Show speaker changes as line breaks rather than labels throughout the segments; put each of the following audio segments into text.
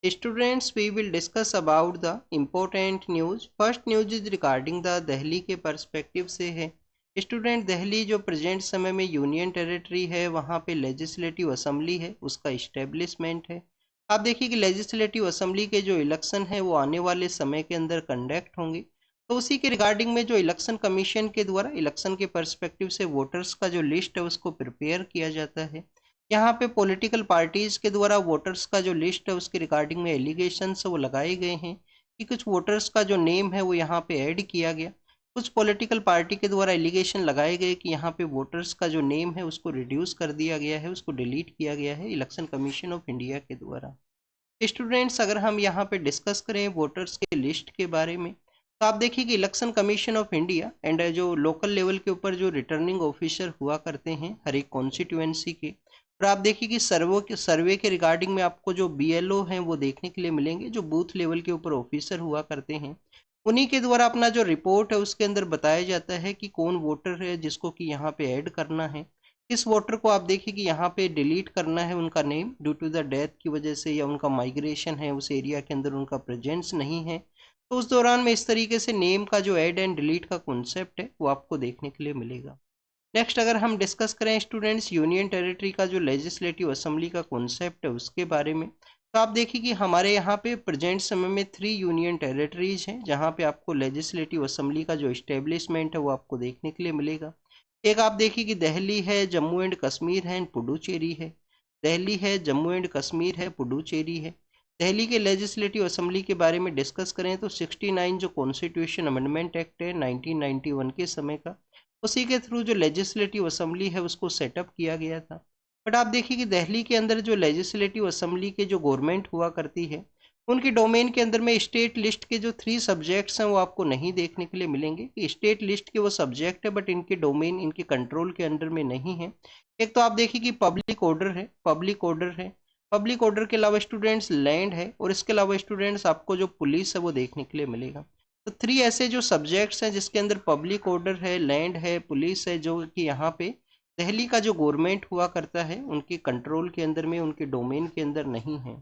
Students, we will discuss about the important news. First news is regarding the Delhi के perspective से है। Student, Delhi जो present समय में यूनियन टेरिटरी है, वहाँ पे लेजिस्लेटिव असेंबली है, उसका इस्टेब्लिशमेंट है। आप देखिए कि लेजिस्लेटिव असेंबली के जो इलेक्शन है वो आने वाले समय के अंदर कंडक्ट होंगे। तो उसी के रिगार्डिंग में जो इलेक्शन कमीशन के द्वारा इलेक्शन के पर्सपेक्टिव से वोटर्स का जो लिस्ट है उसको प्रिपेयर किया जाता है। यहाँ पे पॉलिटिकल पार्टीज के द्वारा वोटर्स का जो लिस्ट है उसके रिगार्डिंग में एलिगेशंस वो लगाए गए हैं कि कुछ वोटर्स का जो नेम है वो यहाँ पे ऐड किया गया। कुछ पॉलिटिकल पार्टी के द्वारा एलिगेशन लगाए गए कि यहाँ पे वोटर्स का जो नेम है उसको रिड्यूस कर दिया गया है, उसको डिलीट किया गया है इलेक्शन कमीशन ऑफ इंडिया के द्वारा। स्टूडेंट्स, अगर हम यहाँ पे डिस्कस करें वोटर्स के लिस्ट के बारे में, तो आप देखिए कि election commission of India and जो लोकल लेवल के ऊपर जो रिटर्निंग ऑफिसर हुआ करते हैं हर एक कॉन्स्टिट्यूएंसी के, और आप देखिए कि सर्वे के रिगार्डिंग में आपको जो बीएलओ हैं वो देखने के लिए मिलेंगे, जो बूथ लेवल के ऊपर ऑफिसर हुआ करते हैं। उन्हीं के द्वारा अपना जो रिपोर्ट है उसके अंदर बताया जाता है कि कौन वोटर है जिसको कि यहाँ पे ऐड करना है, किस वोटर को आप देखिए कि यहाँ पे डिलीट करना है उनका name due to the death की वजह से, या उनका माइग्रेशन है, उस एरिया के अंदर उनका प्रेजेंस नहीं है। तो उस दौरान में इस तरीके से नेम का जो ऐड एंड डिलीट का कॉन्सेप्ट है वो आपको देखने के लिए मिलेगा। नेक्स्ट अगर हम डिस्कस करें स्टूडेंट्स यूनियन टेरिटरी का जो लेजिस्लेटिव असेंबली का कॉन्सेप्ट है उसके बारे में, तो आप देखिए कि हमारे यहाँ पे प्रेजेंट समय में 3 यूनियन टेरिटरीज हैं जहाँ पे आपको लेजिस्लेटिव असेंबली का जो इस्टेब्लिशमेंट है वो आपको देखने के लिए मिलेगा। एक आप देखिए कि दिल्ली है, जम्मू एंड कश्मीर है, पुडुचेरी है। दिल्ली है, जम्मू एंड कश्मीर है, पुडुचेरी है। दिल्ली के लेजिस्लेटिव असेंबली के बारे में डिस्कस करें तो 69 जो कॉन्स्टिट्यूशन अमेंडमेंट एक्ट है 1991 के समय का, उसी के थ्रू जो लेजिस्लेटिव असेंबली है उसको सेटअप किया गया था। बट आप देखिए कि दिल्ली के अंदर जो लेजिस्लेटिव असेंबली के जो गवर्नमेंट हुआ करती है उनकी डोमेन के अंदर में स्टेट लिस्ट के जो 3 सब्जेक्ट्स हैं वो आपको नहीं देखने के लिए मिलेंगे कि स्टेट लिस्ट के वो सब्जेक्ट है बट इनके डोमेन इनके कंट्रोल के अंडर में नहीं है। एक तो आप देखिए कि पब्लिक ऑर्डर है, पब्लिक ऑर्डर है। पब्लिक ऑर्डर के अलावा स्टूडेंट्स लैंड है, और इसके अलावा स्टूडेंट्स आपको जो पुलिस है वो देखने के लिए मिलेगा। तो 3 ऐसे जो सब्जेक्ट्स हैं जिसके अंदर पब्लिक ऑर्डर है, लैंड है, पुलिस है, जो कि यहाँ पे दिल्ली का जो गवर्नमेंट हुआ करता है उनके कंट्रोल के अंदर में, उनके डोमेन के अंदर नहीं है।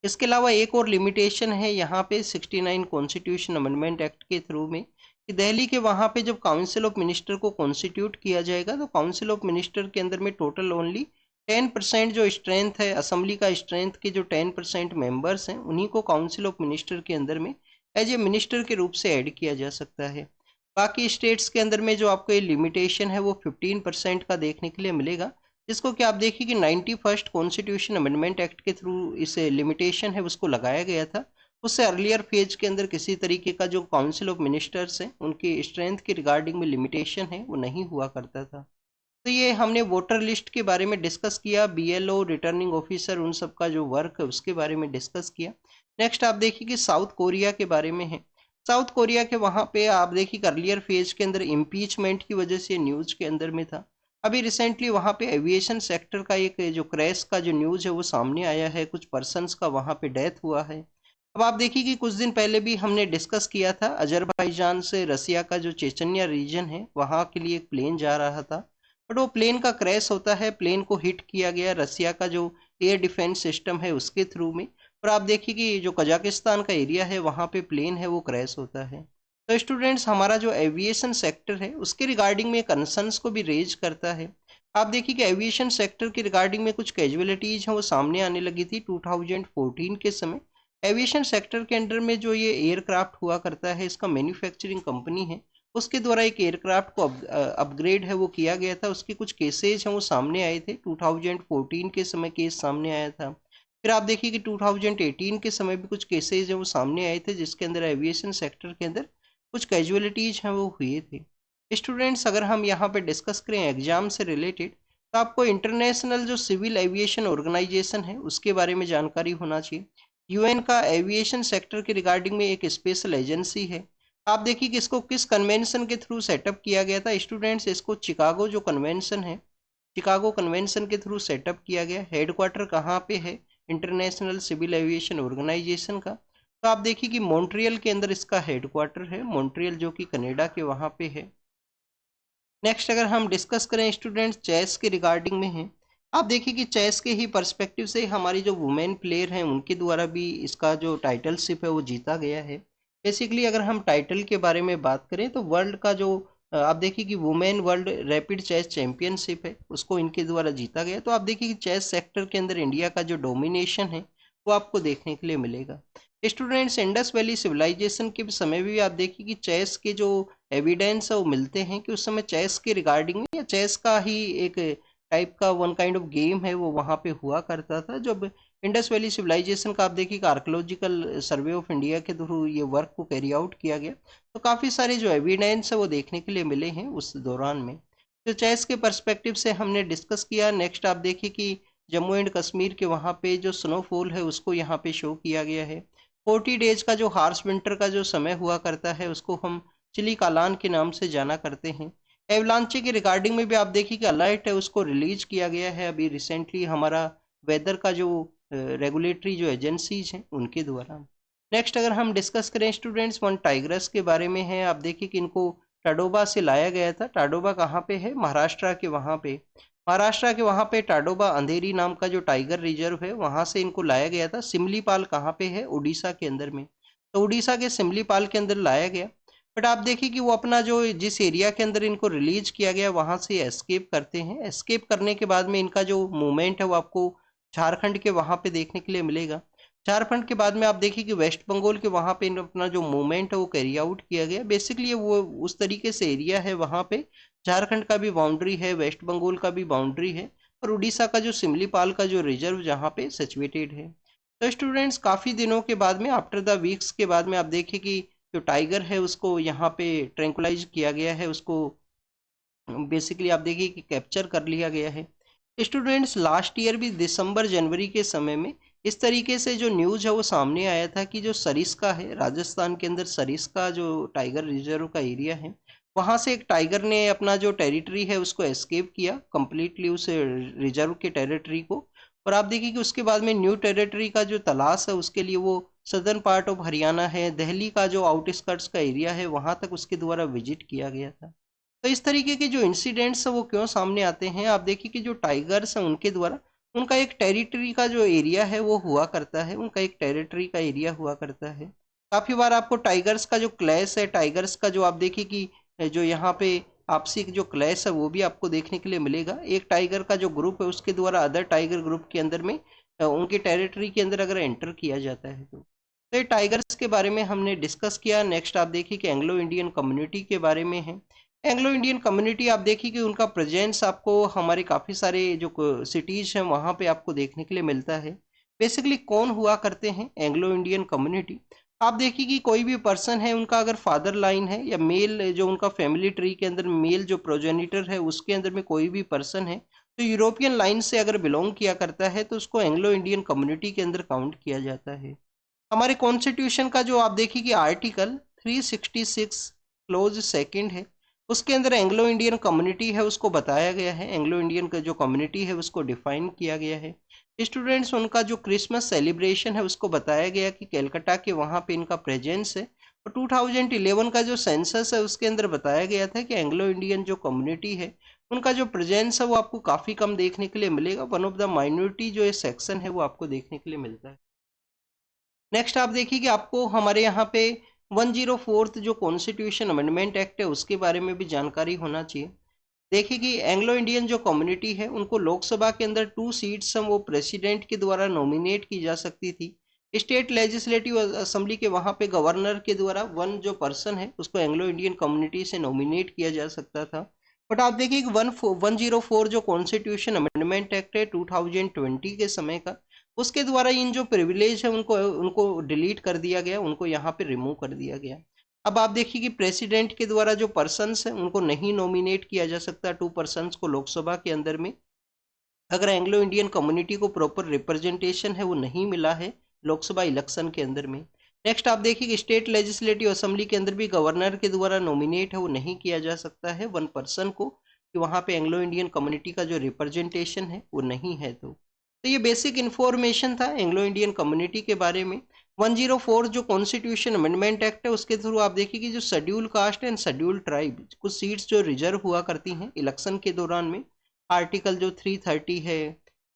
इसके अलावा एक और लिमिटेशन है यहाँ पे 69 कॉन्स्टिट्यूशन अमेंडमेंट एक्ट के थ्रू में कि दिल्ली के वहाँ पे जब काउंसिल ऑफ मिनिस्टर को कॉन्स्टिट्यूट किया जाएगा तो काउंसिल ऑफ मिनिस्टर के अंदर में टोटल ओनली 10% जो स्ट्रेंथ है असेंबली का, स्ट्रेंथ के जो 10% मेंबर्स हैं उन्हीं को काउंसिल ऑफ मिनिस्टर के अंदर में एज ए मिनिस्टर के रूप से ऐड किया जा सकता है। बाकी स्टेट्स के अंदर में जो आपको ये लिमिटेशन है वो 15% का देखने के लिए मिलेगा, जिसको कि आप देखिए कि 91st कॉन्स्टिट्यूशन अमेंडमेंट एक्ट के थ्रू इस लिमिटेशन है उसको लगाया गया था। उससे अर्लियर फेज के अंदर किसी तरीके का जो काउंसिल ऑफ मिनिस्टर्स हैं उनकी स्ट्रेंथ के रिगार्डिंग में लिमिटेशन है वो नहीं हुआ करता था। तो ये हमने वोटर लिस्ट के बारे में डिस्कस किया, बीएलओ, रिटर्निंग ऑफिसर, उन सब का जो वर्क है उसके बारे में डिस्कस किया। नेक्स्ट आप देखिए कि साउथ कोरिया के बारे में है। साउथ कोरिया के वहाँ पे आप देखिए अर्लियर फेज के अंदर इम्पीचमेंट की वजह से न्यूज के अंदर में था। अभी रिसेंटली वहाँ पे एविएशन सेक्टर का एक जो क्रैश का जो न्यूज है वो सामने आया है, कुछ पर्सनस का वहाँ पे डेथ हुआ है। अब आप देखिए कि कुछ दिन पहले भी हमने डिस्कस किया था अजरबैजान से रसिया का जो चेचन्या रीजन है वहाँ के लिए एक प्लेन जा रहा था, बट वो प्लेन का क्रैश होता है, प्लेन को हिट किया गया रसिया का जो एयर डिफेंस सिस्टम है उसके थ्रू में। और आप देखिए कि जो कजाकिस्तान का एरिया है वहाँ पे प्लेन है वो क्रैश होता है। तो स्टूडेंट्स, हमारा जो एविएशन सेक्टर है उसके रिगार्डिंग में कंसर्न्स को भी रेज करता है। आप देखिए कि एविएशन सेक्टर के रिगार्डिंग में कुछ कैजुअलिटीज हैं वो सामने आने लगी थी 2014 के समय। एविएशन सेक्टर के अंडर में जो ये एयरक्राफ्ट हुआ करता है इसका मैन्युफैक्चरिंग कंपनी है, उसके द्वारा एक एयरक्राफ्ट को अपग्रेड है वो किया गया था। उसके कुछ केसेज हैं वो सामने आए थे, 2014 के समय केस सामने आया था। फिर आप देखिए कि 2018 के समय भी कुछ केसेज हैं वो सामने आए थे जिसके अंदर एविएशन सेक्टर के अंदर कुछ कैजुअलिटीज हैं वो हुए थे। स्टूडेंट्स, अगर हम यहाँ पे डिस्कस करें एग्जाम से रिलेटेड, तो आपको इंटरनेशनल जो सिविल एविएशन ऑर्गेनाइजेशन है उसके बारे में जानकारी होना चाहिए। यूएन का एविएशन सेक्टर के रिगार्डिंग में एक स्पेशल एजेंसी है। आप देखिए कि इसको किस कन्वेंशन के थ्रू सेटअप किया गया था स्टूडेंट्स, इसको चिकागो जो कन्वेंशन है, चिकागो कन्वेंशन के थ्रू सेटअप किया गया। हेडक्वार्टर कहाँ पे है इंटरनेशनल सिविल एविएशन ऑर्गेनाइजेशन का, तो आप देखिए कि मॉन्ट्रियल के अंदर इसका हेडक्वार्टर है, मॉन्ट्रियल जो कि कनाडा के वहाँ पे है। नेक्स्ट अगर हम डिस्कस करें स्टूडेंट्स चेस के रिगार्डिंग में है, आप देखिए कि चेस के ही पर्सपेक्टिव से हमारी जो वुमेन प्लेयर हैं उनके द्वारा भी इसका जो टाइटलशिप है वो जीता गया है। बेसिकली अगर हम टाइटल के बारे में बात करें तो वर्ल्ड का जो आप देखिए कि women world rapid chess championship है उसको इनके द्वारा जीता गया। तो आप देखिए कि चेस सेक्टर के अंदर इंडिया का जो डोमिनेशन है वो आपको देखने के लिए मिलेगा। स्टूडेंट्स, इंडस वैली सिविलाइजेशन के समय भी आप देखिए कि चेस के जो एविडेंस है वो मिलते हैं कि उस समय चेस के रिगार्डिंग या चेस का ही एक टाइप का वन काइंड ऑफ गेम है वो वहाँ पे हुआ करता था। जब इंडस वैली सिविलाइजेशन का आप देखिए कि आर्कोलॉजिकल सर्वे ऑफ इंडिया के थ्रू ये वर्क को कैरी आउट किया गया तो काफ़ी सारे जो एविडेंस है वो देखने के लिए मिले हैं उस दौरान में। तो चेस के पर्सपेक्टिव से हमने डिस्कस किया। नेक्स्ट आप देखिए कि जम्मू एंड कश्मीर के वहाँ पे जो स्नोफॉल है उसको यहाँ पे शो किया गया है। 40 डेज का जो हार्श विंटर का जो समय हुआ करता है उसको हम चिली कालान के नाम से जाना करते हैं। एवलांचे के रिगार्डिंग में भी आप देखिए कि अलर्ट है उसको रिलीज किया गया है अभी रिसेंटली हमारा वेदर का जो रेगुलेटरी जो एजेंसीज हैं उनके द्वारा। नेक्स्ट अगर हम डिस्कस करें स्टूडेंट्स, वन टाइग्रस के बारे में है। आप देखिए कि इनको टाडोबा से लाया गया था। टाडोबा कहाँ पे है? महाराष्ट्र के वहाँ पे। महाराष्ट्र के वहाँ पे टाडोबा अंधेरी नाम का जो टाइगर रिजर्व है वहाँ से इनको लाया गया था। सिमलीपाल कहाँ पे है? उड़ीसा के अंदर में। तो उड़ीसा के सिमलीपाल के अंदर लाया गया। बट आप देखिए कि वो अपना जो जिस एरिया के अंदर इनको रिलीज किया गया वहां से एस्केप करते हैं। एस्केप करने के बाद में इनका जो मूवमेंट है वो आपको झारखंड के वहां पे देखने के लिए मिलेगा। झारखंड के बाद में आप देखिए कि वेस्ट बंगाल के वहां पे अपना जो मूवमेंट है वो कैरी आउट किया गया। बेसिकली वो उस तरीके से एरिया है वहां पे झारखंड का भी बाउंड्री है, वेस्ट बंगाल का भी बाउंड्री है और उड़ीसा का जो सिमलीपाल का जो रिजर्व जहाँ पे सिचुएटेड है। तो स्टूडेंट्स, काफी दिनों के बाद में आफ्टर द वीक्स के बाद में आप देखिए कि जो टाइगर है उसको यहाँ पे ट्रैंकुलाइज किया गया है, उसको बेसिकली आप देखिए कि कैप्चर कर लिया गया है। स्टूडेंट्स, लास्ट ईयर भी दिसंबर जनवरी के समय में इस तरीके से जो न्यूज़ है वो सामने आया था कि जो सरिस्का है राजस्थान के अंदर, सरिस्का जो टाइगर रिजर्व का एरिया है वहाँ से एक टाइगर ने अपना जो टेरिटरी है उसको एस्केप किया कंप्लीटली उस रिजर्व के टेरिटरी को। और आप देखिए कि उसके बाद में न्यू टेरिटरी का जो तलाश है उसके लिए वो सदर्न पार्ट ऑफ हरियाणा है, दिल्ली का जो आउटस्कर्ट्स का एरिया है वहाँ तक उसके द्वारा विजिट किया गया था। तो इस तरीके के जो इंसिडेंट्स हैं वो क्यों सामने आते हैं? आप देखिए कि जो टाइगर्स हैं उनके द्वारा उनका एक टेरिटरी का जो एरिया है वो हुआ करता है, उनका एक टेरिटरी का एरिया हुआ करता है। काफ़ी बार आपको टाइगर्स का जो क्लैश है, टाइगर्स का जो आप देखिए कि जो यहाँ पे आपसी जो क्लैश है वो भी आपको देखने के लिए मिलेगा। एक टाइगर का जो ग्रुप है उसके द्वारा अदर टाइगर ग्रुप के अंदर में उनके टेरिटरी के अंदर अगर एंटर किया जाता है तो ये टाइगर्स के बारे में हमने डिस्कस किया। नेक्स्ट आप देखिए कि एंग्लो इंडियन कम्युनिटी के बारे में है। एंग्लो इंडियन कम्युनिटी आप देखिए कि उनका प्रेजेंस आपको हमारे काफ़ी सारे जो सिटीज़ हैं वहाँ पे आपको देखने के लिए मिलता है। बेसिकली कौन हुआ करते हैं एंग्लो इंडियन कम्युनिटी? आप देखिए कि कोई भी पर्सन है उनका अगर फादर लाइन है या मेल जो उनका फैमिली ट्री के अंदर मेल जो प्रोजेनिटर है उसके अंदर में कोई भी पर्सन है तो यूरोपियन लाइन से अगर बिलोंग किया करता है तो उसको एंग्लो इंडियन कम्युनिटी के अंदर काउंट किया जाता है। हमारे कॉन्स्टिट्यूशन का जो आप देखिए कि आर्टिकल 366 क्लोज सेकंड है उसके अंदर एंग्लो इंडियन कम्युनिटी है उसको बताया गया है। एंग्लो इंडियन का जो कम्युनिटी है उसको डिफाइन किया गया है। स्टूडेंट्स, उनका जो क्रिसमस सेलिब्रेशन है उसको बताया गया कि कलकत्ता के वहाँ पे इनका प्रेजेंस है। और 2011 का जो सेंसस है उसके अंदर बताया गया था कि एंग्लो इंडियन जो कम्युनिटी है उनका जो प्रेजेंस है वो आपको काफ़ी कम देखने के लिए मिलेगा। वन ऑफ द माइनॉरिटी जो सेक्शन है वो आपको देखने के लिए मिलता है। नेक्स्ट आप देखिए कि आपको हमारे यहाँ पे 104th जो कॉन्स्टिट्यूशन अमेंडमेंट एक्ट है उसके बारे में भी जानकारी होना चाहिए। देखिए कि एंग्लो इंडियन जो कम्युनिटी है उनको लोकसभा के अंदर 2 सीट्स हैं वो प्रेसिडेंट के द्वारा नॉमिनेट की जा सकती थी। स्टेट लेजिस्लेटिव असेंबली के वहाँ पे गवर्नर के द्वारा वन जो पर्सन है उसको एंग्लो इंडियन कम्युनिटी से नॉमिनेट किया जा सकता था। बट आप देखिए कि 104 जो कॉन्स्टिट्यूशन अमेंडमेंट एक्ट है 2020 के समय का उसके द्वारा इन जो प्रिविलेज है उनको उनको डिलीट कर दिया गया, उनको यहाँ पे रिमूव कर दिया गया। अब आप देखिए कि प्रेसिडेंट के द्वारा जो पर्सन्स हैं उनको नहीं नॉमिनेट किया जा सकता 2 पर्सन्स को लोकसभा के अंदर में अगर एंग्लो इंडियन कम्युनिटी को प्रॉपर रिप्रेजेंटेशन है वो नहीं मिला है लोकसभा इलेक्शन के अंदर में। नेक्स्ट आप देखिए कि स्टेट लेजिस्लेटिव असेंबली के अंदर भी गवर्नर के द्वारा नॉमिनेट है वो नहीं किया जा सकता है वन पर्सन को कि वहाँ पे एंग्लो इंडियन कम्युनिटी का जो रिप्रेजेंटेशन है वो नहीं है। तो ये बेसिक इन्फॉर्मेशन था एंग्लो इंडियन कम्युनिटी के बारे में। 104 जो कॉन्स्टिट्यूशन अमेंडमेंट एक्ट है उसके थ्रू आप देखिए कि जो schedule caste and schedule tribe कुछ सीट्स जो रिजर्व हुआ करती हैं इलेक्शन के दौरान में, आर्टिकल जो 330 है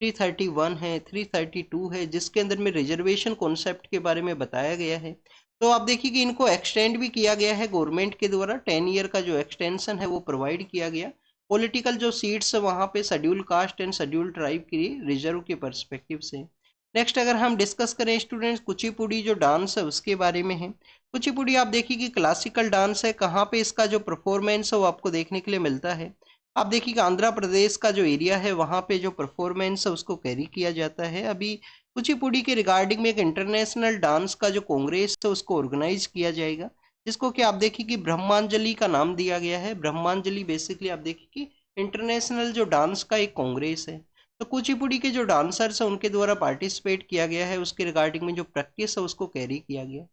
331 है, 332 है, जिसके अंदर में रिजर्वेशन कॉन्सेप्ट के बारे में बताया गया है। तो आप देखिए कि इनको एक्सटेंड भी किया गया है गवर्नमेंट के द्वारा, 10 ईयर का जो एक्सटेंशन है वो प्रोवाइड किया गया। पॉलिटिकल जो सीट्स है वहाँ पे schedule caste and schedule tribe के लिए रिजर्व के पर्सपेक्टिव से। नेक्स्ट अगर हम डिस्कस करें स्टूडेंट्स, कुचिपुड़ी जो डांस है उसके बारे में है। कुचिपुड़ी आप देखिए कि क्लासिकल डांस है, कहाँ पे इसका जो परफॉर्मेंस है वो आपको देखने के लिए मिलता है। आप देखिए कि आंध्र प्रदेश का जो एरिया है वहाँ पे जो परफॉर्मेंस है उसको कैरी किया जाता है। अभी कुचिपुड़ी के रिगार्डिंग में एक इंटरनेशनल डांस का जो कांग्रेस है उसको ऑर्गेनाइज किया जाएगा, जिसको कि आप देखिए कि ब्रह्मांजलि का नाम दिया गया है। ब्रह्मांजलि बेसिकली आप देखिए कि इंटरनेशनल जो डांस का एक कांग्रेस है। तो कुचिपुड़ी के जो डांसर्स हैं उनके द्वारा पार्टिसिपेट किया गया है, उसके रिगार्डिंग में जो प्रैक्टिस है उसको कैरी किया गया।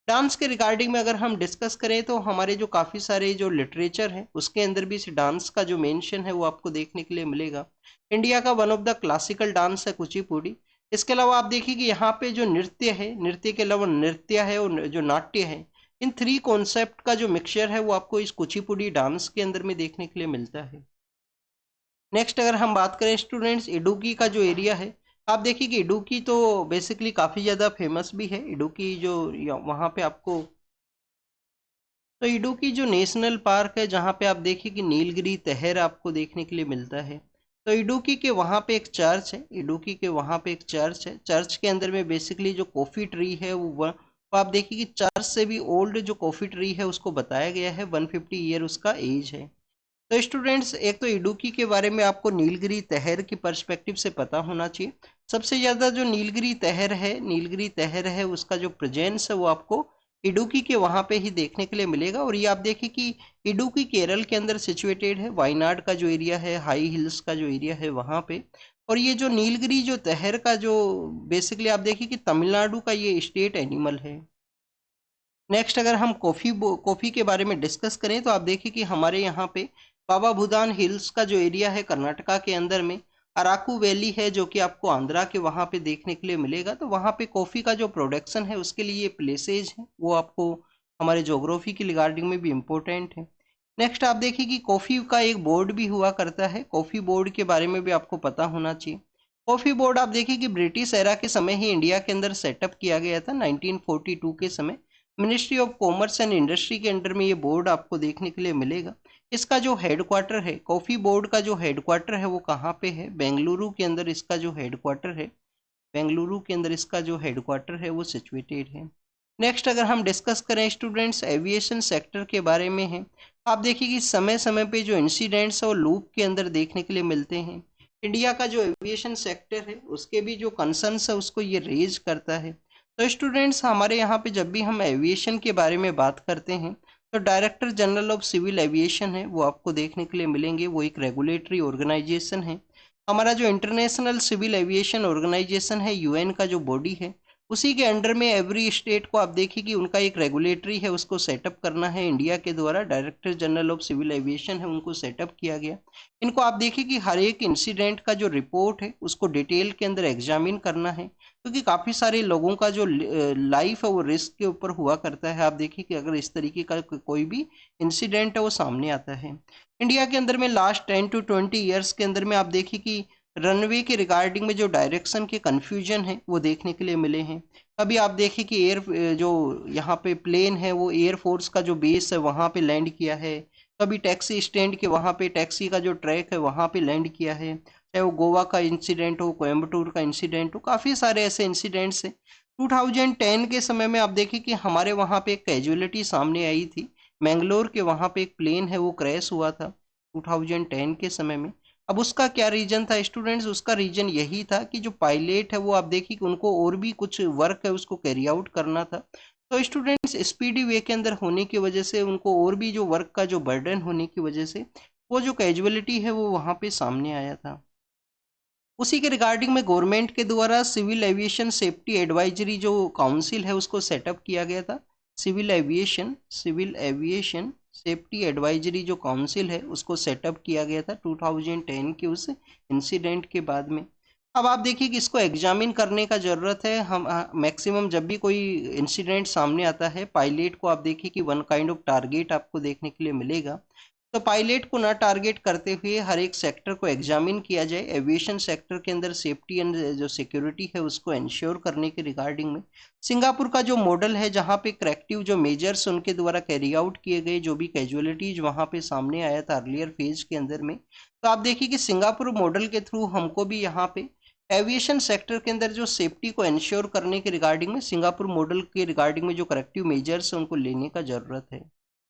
डांस के रिगार्डिंग में अगर हम डिस्कस करें तो हमारे जो काफ़ी सारे जो लिटरेचर है उसके अंदर भी इस डांस का जो मेंशन है वो आपको देखने के लिए मिलेगा। इंडिया का one of the classical dance है कुचिपुड़ी। इसके अलावा आप देखिए कि यहाँ पे जो नृत्य है, नृत्य के अलावा नृत्य है और जो नाट्य है, इन थ्री कॉन्सेप्ट का जो मिक्सचर है वो आपको इस कुचिपुड़ी डांस के अंदर में देखने के लिए मिलता है। नेक्स्ट अगर हम बात करें स्टूडेंट्स, इडुक्की का जो एरिया है, आप देखिए कि इडुक्की तो बेसिकली काफ़ी ज़्यादा फेमस भी है। इडुक्की जो वहाँ पे आपको, तो इडुक्की जो नेशनल पार्क है जहाँ पे आप देखिए कि नीलगिरी तहर आपको देखने के लिए मिलता है। तो इडुक्की के वहाँ पे एक चर्च है, इडुक्की के वहाँ पे एक चर्च है। चर्च के अंदर में बेसिकली जो कॉफ़ी ट्री है वो आप देखिए कि चर्च से भी ओल्ड जो कॉफ़ी ट्री है उसको बताया गया है, 150 ईयर उसका एज है। तो स्टूडेंट्स, एक तो इडुक्की के बारे में आपको नीलगिरी तहर की पर्सपेक्टिव से पता होना चाहिए। सबसे ज़्यादा जो नीलगिरी तहर है, नीलगिरी तहर है उसका जो प्रेजेंस है वो आपको इडुक्की के वहाँ पे ही देखने के लिए मिलेगा। और ये आप देखिए कि इडुक्की केरल के अंदर सिचुएटेड है, वायनाड का जो एरिया है, हाई हिल्स का जो एरिया है वहाँ पे। और ये जो नीलगिरी जो तहर का जो बेसिकली आप देखिए कि तमिलनाडु का ये स्टेट एनिमल है। नेक्स्ट अगर हम कॉफ़ी के बारे में डिस्कस करें तो आप देखिए कि हमारे यहाँ पे बाबा भूदान हिल्स का जो एरिया है कर्नाटका के अंदर में, अराकू वैली है जो कि आपको आंध्रा के वहाँ पे देखने के लिए मिलेगा। तो वहाँ पे कॉफ़ी का जो प्रोडक्शन है उसके लिए प्लेसेज हैं वो आपको हमारे जोग्राफी के रिगार्डिंग में भी इम्पोर्टेंट है। नेक्स्ट आप देखिए कि कॉफ़ी का एक बोर्ड भी हुआ करता है, कॉफ़ी बोर्ड के बारे में भी आपको पता होना चाहिए। कॉफ़ी बोर्ड आप देखिए कि ब्रिटिश एरा के समय ही इंडिया के अंदर सेटअप किया गया था, 1942 के समय। Ministry of commerce and industry के अंडर में ये बोर्ड आपको देखने के लिए मिलेगा। इसका जो हेडक्वार्टर है, कॉफ़ी बोर्ड का जो हेडक्वार्टर है वो कहाँ पे है, बेंगलुरु के अंदर इसका जो हेडक्वार्टर है, बेंगलुरु के अंदर इसका जो हेडक्वार्टर है वो सिचुएटेड है। नेक्स्ट अगर हम डिस्कस करें स्टूडेंट्स, एविएशन सेक्टर के बारे में है। आप देखिए कि समय समय पे जो इंसिडेंट्स है वो लूप के अंदर देखने के लिए मिलते हैं। इंडिया का जो एविएशन सेक्टर है उसके भी जो कंसर्न्स है उसको ये रेज करता है। तो स्टूडेंट्स, हमारे यहाँ पे जब भी हम एविएशन के बारे में बात करते हैं तो director general of civil aviation है वो आपको देखने के लिए मिलेंगे। वो एक रेगुलेटरी ऑर्गेनाइजेशन है। हमारा जो इंटरनेशनल सिविल एविएशन ऑर्गेनाइजेशन है, यूएन का जो बॉडी है, उसी के अंडर में एवरी स्टेट को आप देखिए कि उनका एक रेगुलेटरी है उसको सेटअप करना है। इंडिया के द्वारा director general of civil aviation है उनको सेटअप किया गया। इनको आप देखिए कि हर एक इंसिडेंट का जो रिपोर्ट है उसको डिटेल के अंदर एग्जामिन करना है, क्योंकि काफ़ी सारे लोगों का जो लाइफ है वो रिस्क के ऊपर हुआ करता है। आप देखिए कि अगर इस तरीके का कोई भी इंसिडेंट है वो सामने आता है। इंडिया के अंदर में लास्ट 10 to 20 ईयर्स के अंदर में आप देखिए कि रनवे के रिगार्डिंग में जो डायरेक्शन के कन्फ्यूजन है वो देखने के लिए मिले हैं। अभी आप देखिए कि एयर जो यहाँ पे प्लेन है वो एयरफोर्स का जो बेस है वहाँ पे लैंड किया है। कभी टैक्सी स्टैंड के वहाँ पे टैक्सी का जो ट्रैक है वहाँ पे लैंड किया है। चाहे वो गोवा का इंसिडेंट हो, कोयम्बटूर का इंसिडेंट हो, काफ़ी सारे ऐसे इंसिडेंट्स हैं। 2010 के समय में आप देखिए कि हमारे वहाँ पे एक कैजुअलिटी सामने आई थी। मैंगलोर के वहाँ पे एक प्लेन है वो क्रैश हुआ था 2010 के समय में। अब उसका क्या रीजन था स्टूडेंट्स, उसका रीजन यही था कि जो पायलट है वो आप देखिए कि उनको और भी कुछ वर्क है उसको कैरी आउट करना था। तो स्टूडेंट्स, स्पीडी वे के अंदर होने की वजह से उनको और भी जो वर्क का जो बर्डन होने की वजह से वो जो कैजुअलिटी है वो वहाँ पे सामने आया था। उसी के रिगार्डिंग में गवर्नमेंट के द्वारा सिविल एविएशन सेफ्टी एडवाइजरी जो काउंसिल है उसको सेटअप किया गया था। सिविल एविएशन सेफ्टी एडवाइजरी जो काउंसिल है उसको सेटअप किया गया था 2010 के उस इंसिडेंट के बाद में। अब आप देखिए कि इसको एग्जामिन करने का ज़रूरत है। हम मैक्सिमम जब भी कोई इंसिडेंट सामने आता है, पायलट को आप देखिए कि वन काइंड ऑफ टारगेट आपको देखने के लिए मिलेगा। तो पायलट को ना टारगेट करते हुए हर एक सेक्टर को एग्जामिन किया जाए। एविएशन सेक्टर के अंदर सेफ्टी एंड जो सिक्योरिटी है उसको इंश्योर करने के रिगार्डिंग में सिंगापुर का जो मॉडल है, जहाँ पे करेक्टिव जो मेजर्स उनके द्वारा कैरी आउट किए गए, जो भी कैजुअलिटीज वहाँ पे सामने आया था अर्लियर फेज के अंदर में, तो आप देखिए कि सिंगापुर मॉडल के थ्रू हमको भी यहाँ पे एविएशन सेक्टर के अंदर जो सेफ्टी को इंश्योर करने के रिगार्डिंग में सिंगापुर मॉडल के रिगार्डिंग में जो करेक्टिव मेजर्स है उनको लेने का जरूरत है।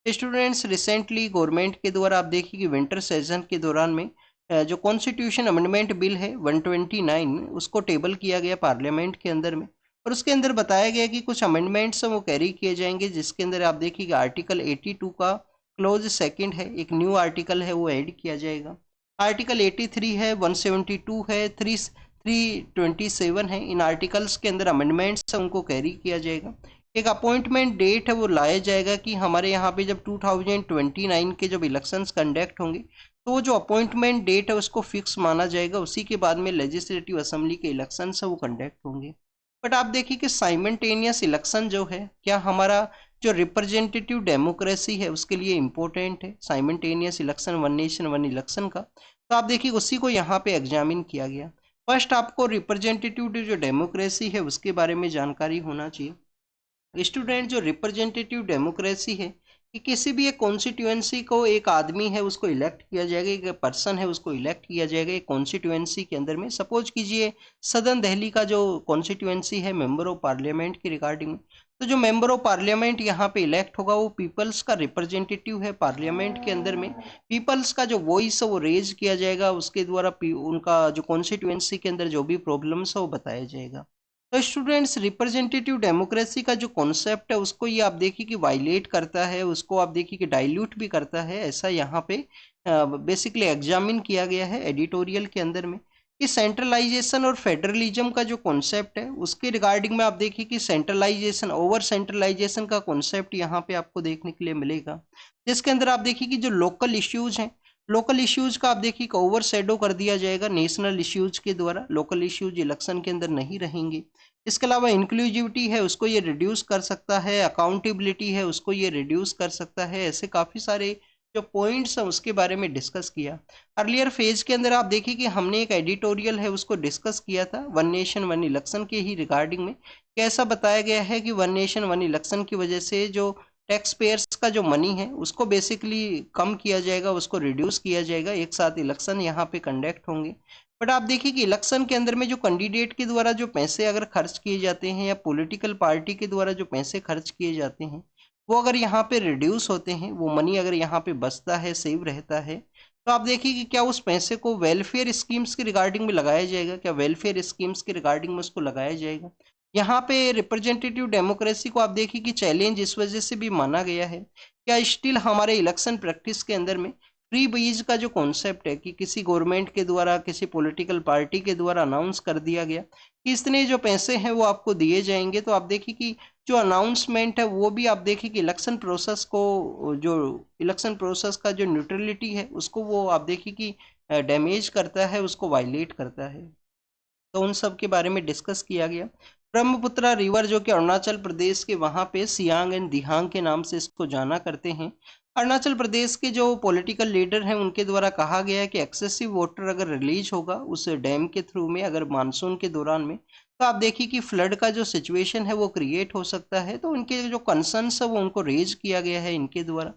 स्टूडेंट्स, रिसेंटली गवर्नमेंट के द्वारा आप देखिए कि विंटर सेशन के दौरान में जो कॉन्स्टिट्यूशन अमेंडमेंट बिल है 129 उसको टेबल किया गया पार्लियामेंट के अंदर में, और उसके अंदर बताया गया कि कुछ अमेंडमेंट्स वो कैरी किए जाएंगे, जिसके अंदर आप देखिए कि आर्टिकल 82 का क्लोज सेकंड है, एक न्यू आर्टिकल है वो ऐड किया जाएगा। आर्टिकल 83 है, 172 है, 327 है, इन आर्टिकल्स के अंदर अमेंडमेंट्स उनको कैरी किया जाएगा। एक अपॉइंटमेंट डेट है वो लाया जाएगा कि हमारे यहाँ पे जब 2029 के जब इलेक्शंस कंडक्ट होंगे तो वो जो अपॉइंटमेंट डेट है उसको फिक्स माना जाएगा, उसी के बाद में लेजिस्लेटिव असेंबली के इलेक्शंस है वो कंडक्ट होंगे। बट आप देखिए कि साइमल्टेनियस इलेक्शन जो है, क्या हमारा जो रिप्रेजेंटेटिव डेमोक्रेसी है उसके लिए इम्पोर्टेंट है simultaneous election, one nation one election का, तो आप देखिए उसी को यहाँ पे एग्जामिन किया गया। फर्स्ट आपको रिप्रेजेंटेटिव जो डेमोक्रेसी है उसके बारे में जानकारी होना चाहिए। स्टूडेंट, जो रिप्रेजेंटेटिव डेमोक्रेसी है कि किसी भी एक कॉन्स्टिट्यूएंसी को एक आदमी है उसको इलेक्ट किया जाएगा, एक पर्सन है उसको इलेक्ट किया जाएगा एक कॉन्स्टिट्यूएंसी के अंदर में। सपोज कीजिए सदर्न दिल्ली का जो कॉन्स्टिट्यूएंसी है मेंबर ऑफ पार्लियामेंट के रिगार्डिंग में, तो जो मेंबर ऑफ पार्लियामेंट यहाँ पे इलेक्ट होगा वो पीपल्स का रिप्रेजेंटेटिव है पार्लियामेंट के अंदर में। पीपल्स का जो वॉइस है वो रेज किया जाएगा, उसके द्वारा उनका जो कॉन्स्टिट्यूएंसी के अंदर जो भी प्रॉब्लम्स है वो बताया जाएगा। तो स्टूडेंट्स, रिप्रेजेंटेटिव डेमोक्रेसी का जो कॉन्सेप्ट है उसको ये आप देखिए कि वायलेट करता है, उसको आप देखिए कि डाइल्यूट भी करता है, ऐसा यहाँ पे बेसिकली एग्जामिन किया गया है एडिटोरियल के अंदर में। कि सेंट्रलाइजेशन और फेडरलिज्म का जो कॉन्सेप्ट है उसके रिगार्डिंग में आप देखिए कि सेंट्रलाइजेशन ओवर सेंट्रलाइजेशन का कॉन्सेप्ट यहाँ पे आपको देखने के लिए मिलेगा, जिसके अंदर आप देखिए कि जो लोकल इश्यूज हैं, लोकल इश्यूज का आप देखिए कि ओवर शेडो कर दिया जाएगा नेशनल इश्यूज के द्वारा, लोकल इश्यूज इलेक्शन के अंदर नहीं रहेंगे। इसके अलावा इंक्लूसिविटी है उसको ये रिड्यूस कर सकता है, अकाउंटेबिलिटी है उसको ये रिड्यूस कर सकता है, ऐसे काफ़ी सारे जो पॉइंट्स हैं उसके बारे में डिस्कस किया। अर्लियर फेज के अंदर आप देखिए कि हमने एक एडिटोरियल है उसको डिस्कस किया था वन नेशन वन इलेक्शन के ही रिगार्डिंग में। कैसा बताया गया है कि वन नेशन वन इलेक्शन की वजह से जो टैक्स पेयर्स का जो मनी है उसको बेसिकली कम किया जाएगा, उसको रिड्यूस किया जाएगा, एक साथ इलेक्शन यहाँ पे कंडक्ट होंगे। बट आप देखिए कि इलेक्शन के अंदर में जो कैंडिडेट के द्वारा जो पैसे अगर खर्च किए जाते हैं या पॉलिटिकल पार्टी के द्वारा जो पैसे खर्च किए जाते हैं वो अगर यहाँ पे रिड्यूस होते हैं, वो मनी अगर यहाँ पे बचता है, सेव रहता है, तो आप देखिए कि क्या उस पैसे को वेलफेयर स्कीम्स के रिगार्डिंग में लगाया जाएगा, क्या वेलफेयर स्कीम्स के रिगार्डिंग में उसको लगाया जाएगा। यहाँ पे रिप्रेजेंटेटिव डेमोक्रेसी को आप देखिए कि चैलेंज इस वजह से भी माना गया है, क्या स्टिल हमारे इलेक्शन प्रैक्टिस के अंदर में फ्री बीज का जो कॉन्सेप्ट है कि किसी गवर्नमेंट के द्वारा किसी पॉलिटिकल पार्टी के द्वारा अनाउंस कर दिया गया कि इतने जो पैसे हैं वो आपको दिए जाएंगे, तो आप देखिए कि जो अनाउंसमेंट है वो भी आप देखिए कि इलेक्शन प्रोसेस को, जो इलेक्शन प्रोसेस का जो न्यूट्रलिटी है उसको वो आप देखिए कि डैमेज करता है, उसको वायलेट करता है। तो उन सब के बारे में डिस्कस किया गया। ब्रह्मपुत्रा रिवर जो कि अरुणाचल प्रदेश के वहाँ पे सियांग एंड दिहांग के नाम से इसको जाना करते हैं। अरुणाचल प्रदेश के जो पॉलिटिकल लीडर हैं उनके द्वारा कहा गया है कि एक्सेसिव वाटर अगर रिलीज होगा उस डैम के थ्रू में अगर मानसून के दौरान में, तो आप देखिए कि फ्लड का जो सिचुएशन है वो क्रिएट हो सकता है। तो उनके जो कंसर्न्स है वो उनको रेज किया गया है इनके द्वारा।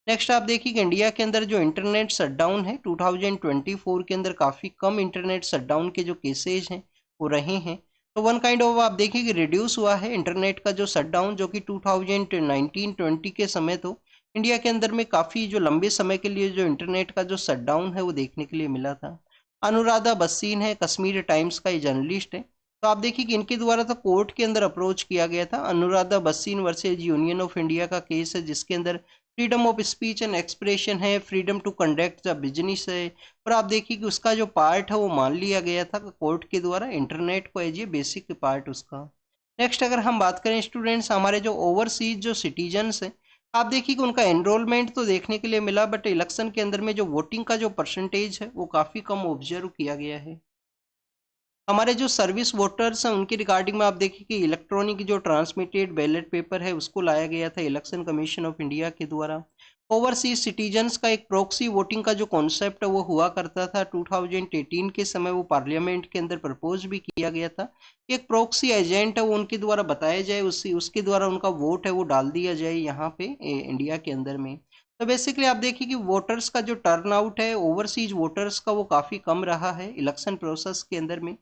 नेक्स्ट आप देखिए कि इंडिया के अंदर जो इंटरनेट शटडाउन है 2024 के अंदर काफ़ी कम इंटरनेट शटडाउन के जो केसेज हैं वो रहे हैं। तो वन काइंड ऑफ आप देखिए कि रिड्यूस हुआ है इंटरनेट का जो शटडाउन, जो कि 2019-20 के समय तो इंडिया के अंदर में काफ़ी जो लंबे समय के लिए जो इंटरनेट का जो शटडाउन है वो देखने के लिए मिला था। अनुराधा बसीन है, कश्मीर टाइम्स का ये जर्नलिस्ट है। तो आप देखिए कि इनके द्वारा तो कोर्ट के अंदर अप्रोच किया गया था, Anuradha Bhasin versus union of India का केस है, जिसके अंदर freedom of speech and expression है, freedom to conduct the business है, और आप देखिए कि उसका जो पार्ट है वो मान लिया गया था कोर्ट के द्वारा, इंटरनेट को एज ए बेसिक पार्ट उसका। नेक्स्ट अगर हम बात करें स्टूडेंट्स, हमारे जो ओवरसीज जो सिटीजन्स हैं, आप देखिए कि उनका एनरोलमेंट तो देखने के लिए मिला, बट इलेक्शन के अंदर में जो वोटिंग का जो परसेंटेज है वो काफ़ी कम ऑब्जर्व किया गया है। हमारे जो सर्विस वोटर्स हैं उनके रिगार्डिंग में आप देखिए कि इलेक्ट्रॉनिक जो ट्रांसमिटेड बैलेट पेपर है उसको लाया गया था इलेक्शन कमीशन ऑफ इंडिया के द्वारा। ओवरसीज सिटीजन्स का एक प्रॉक्सी वोटिंग का जो कॉन्सेप्ट है वो हुआ करता था 2018 के समय, वो पार्लियामेंट के अंदर प्रपोज भी किया गया था कि एक प्रॉक्सी एजेंट है वो उनके द्वारा बताया जाए, उसके द्वारा उनका वोट है वो डाल दिया जाए यहाँ पे इंडिया के अंदर में। तो बेसिकली आप देखिए कि वोटर्स का जो टर्न आउट है ओवरसीज वोटर्स का वो काफ़ी कम रहा है इलेक्शन प्रोसेस के अंदर में।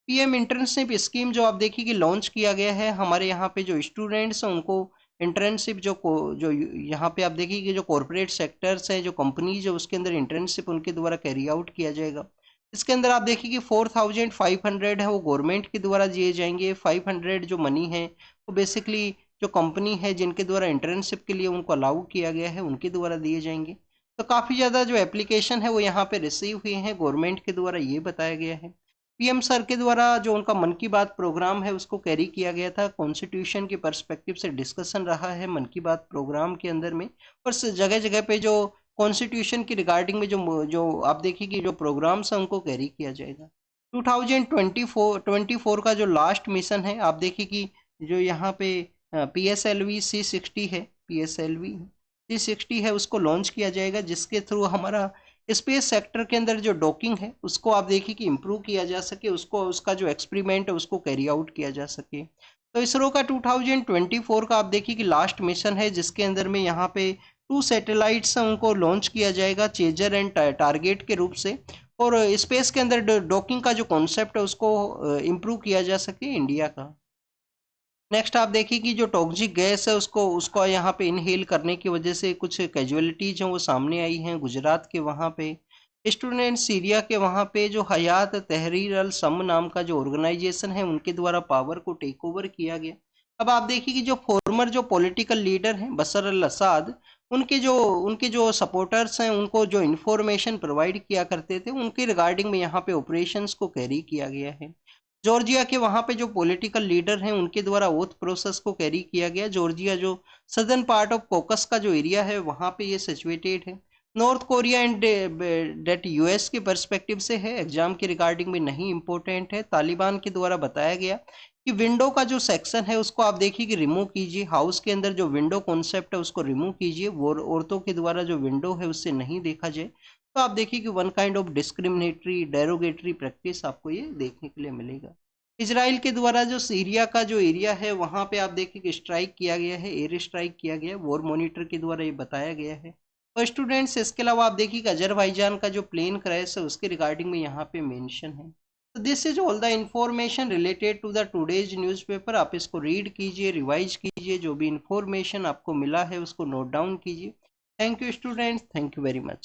पीएम इंटर्नशिप स्कीम जो आप देखिए कि लॉन्च किया गया है हमारे यहाँ पे जो स्टूडेंट्स हैं उनको इंटर्नशिप जो यहाँ पे आप देखिए कि जो कॉरपोरेट सेक्टर्स हैं, जो कंपनीज है उसके अंदर इंटर्नशिप उनके द्वारा कैरी आउट किया जाएगा। इसके अंदर आप देखिए कि 4500 है वो गवर्नमेंट के द्वारा दिए जाएंगे, 500 जो मनी है वो बेसिकली जो कंपनी है जिनके द्वारा इंटर्नशिप के लिए उनको अलाउ किया गया है उनके द्वारा दिए जाएंगे। तो काफ़ी ज़्यादा जो एप्लीकेशन है वो यहाँ पे रिसीव हुए हैं गवर्नमेंट के द्वारा, ये बताया गया है। पीएम सर के द्वारा जो उनका मन की बात प्रोग्राम है उसको कैरी किया गया था, कॉन्स्टिट्यूशन के पर्सपेक्टिव से डिस्कशन रहा है मन की बात प्रोग्राम के अंदर में। और जगह जगह पे जो कॉन्स्टिट्यूशन की रिगार्डिंग में जो जो आप देखिए कि जो प्रोग्राम्स हैं उनको कैरी किया जाएगा। 2024 का जो लास्ट मिशन है आप देखिए कि जो यहाँ पे PSLV C60 है, PSLV C60 है उसको लॉन्च किया जाएगा, जिसके थ्रू हमारा स्पेस सेक्टर के अंदर जो डॉकिंग है उसको आप देखिए कि इम्प्रूव किया जा सके, उसको उसका जो एक्सपेरिमेंट है उसको कैरी आउट किया जा सके। तो इसरो का 2024 का आप देखिए कि लास्ट मिशन है जिसके अंदर में यहाँ पे 2 सैटेलाइट्स हैं उनको लॉन्च किया जाएगा चेजर एंड टारगेट के रूप से, और स्पेस के अंदर डॉकिंग का जो कॉन्सेप्ट है उसको इम्प्रूव किया जा सके इंडिया का। नेक्स्ट आप देखिए कि जो टॉक्सिक गैस है उसको उसको यहाँ पे इनहेल करने की वजह से कुछ कैजुअलिटीज हैं वो सामने आई हैं गुजरात के वहाँ पे। स्टूडेंट सीरिया के वहाँ पे जो हयात तहरीर अल शम नाम का जो ऑर्गेनाइजेशन है उनके द्वारा पावर को टेक ओवर किया गया। अब आप देखिए कि जो फॉर्मर जो पॉलिटिकल लीडर हैं बशर अल असाद, उनके जो सपोर्टर्स हैं उनको जो इन्फॉर्मेशन प्रोवाइड किया करते थे उनके रिगार्डिंग में यहाँ पे ऑपरेशंस को कैरी किया गया है। जॉर्जिया के वहाँ पे जो पॉलिटिकल लीडर हैं उनके द्वारा ओथ प्रोसेस को कैरी किया गया। जॉर्जिया जो सदर्न पार्ट ऑफ कोकस का जो एरिया है वहाँ पे ये सिचुएटेड है। North Korea and that US के पर्सपेक्टिव से है, एग्जाम के रिगार्डिंग में नहीं इंपॉर्टेंट है। तालिबान के द्वारा बताया गया कि विंडो का जो सेक्शन है उसको आप देखिए कि रिमूव कीजिए, हाउस के अंदर जो विंडो कॉन्सेप्ट है उसको रिमूव कीजिए, वो औरतों के द्वारा जो विंडो है उससे नहीं देखा जाए। तो आप देखिए कि one kind of discriminatory derogatory practice आपको ये देखने के लिए मिलेगा। इसराइल के द्वारा जो सीरिया का जो एरिया है वहाँ पे आप देखिए कि स्ट्राइक किया गया है, एयर स्ट्राइक किया गया है, वॉर मॉनिटर के द्वारा ये बताया गया है। और स्टूडेंट्स इसके अलावा आप देखिए कि अजरबैजान का जो प्लेन क्रैश है उसके रिगार्डिंग में यहाँ पे मेंशन है। तो this is all the information related to the today's newspaper. आप इसको रीड कीजिए, रिवाइज कीजिए, जो भी इंफॉर्मेशन आपको मिला है उसको नोट डाउन कीजिए। Thank you students, thank you very much.